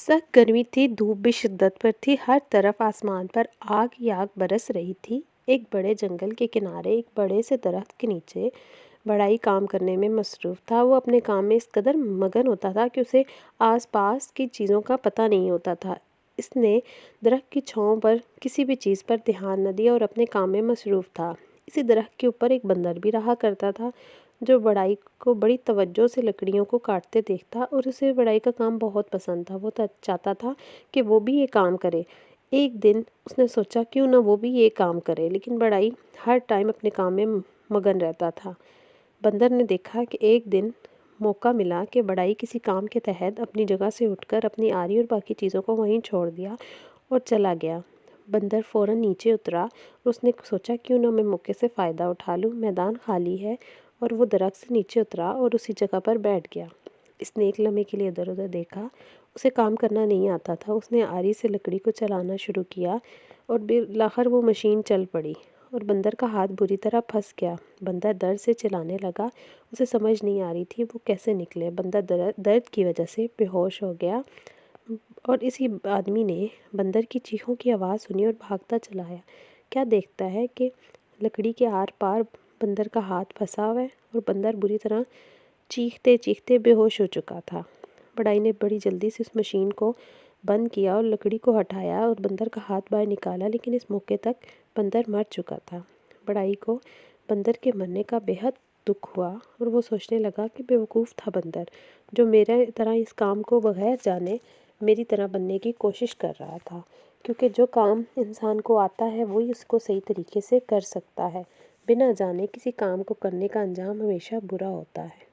सख्त गर्मी थी, धूप भी शिद्दत पर थी। हर तरफ आसमान पर आग ही आग बरस रही थी। एक बड़े जंगल के किनारे एक बड़े से दरख्त के नीचे बड़ाई काम करने में मसरूफ़ था। वो अपने काम में इस कदर मगन होता था कि उसे आसपास की चीज़ों का पता नहीं होता था। इसने दरख्त की छांव पर किसी भी चीज़ पर ध्यान न दिया और अपने काम में मसरूफ़ था। इसी दरख्त के ऊपर एक बंदर भी रहा करता था, जो बड़ाई को बड़ी तवज्जो से लकड़ियों को काटते देखता और उसे बड़ाई का काम बहुत पसंद था। वो चाहता था कि वो भी ये काम करे। एक दिन उसने सोचा क्यों ना वो भी ये काम करे, लेकिन बड़ाई हर टाइम अपने काम में मगन रहता था। बंदर ने देखा कि एक दिन मौका मिला कि बड़ाई किसी काम के तहत अपनी जगह से उठकर अपनी आरी और बाकी चीज़ों को वहीं छोड़ दिया और चला गया। बंदर फ़ौरन नीचे उतरा और उसने सोचा क्यों ना मैं मौके से फ़ायदा उठा लूँ, मैदान खाली है। और वो दरख्त से नीचे उतरा और उसी जगह पर बैठ गया। इसने एक लम्हे के लिए इधर उधर देखा। उसे काम करना नहीं आता था। उसने आरी से लकड़ी को चलाना शुरू किया और बिलाखिर वो मशीन चल पड़ी और बंदर का हाथ बुरी तरह फंस गया। बंदर दर्द से चिल्लाने लगा। उसे समझ नहीं आ रही थी वो कैसे निकले। बंदर दर्द की वजह से बेहोश हो गया और इसी आदमी ने बंदर की चीखों की आवाज़ सुनी और भागता चला आया। क्या देखता है कि लकड़ी के आर पार बंदर का हाथ फंसा हुआ है और बंदर बुरी तरह चीखते चीखते बेहोश हो चुका था। बड़ाई ने बड़ी जल्दी से उस मशीन को बंद किया और लकड़ी को हटाया और बंदर का हाथ बाहर निकाला, लेकिन इस मौके तक बंदर मर चुका था। बड़ाई को बंदर के मरने का बेहद दुख हुआ और वो सोचने लगा कि बेवकूफ़ था बंदर, जो मेरे तरह इस काम को बगैर जाने मेरी तरह बनने की कोशिश कर रहा था। क्योंकि जो काम इंसान को आता है वही उसको सही तरीके से कर सकता है। बिना जाने किसी काम को करने का अंजाम हमेशा बुरा होता है।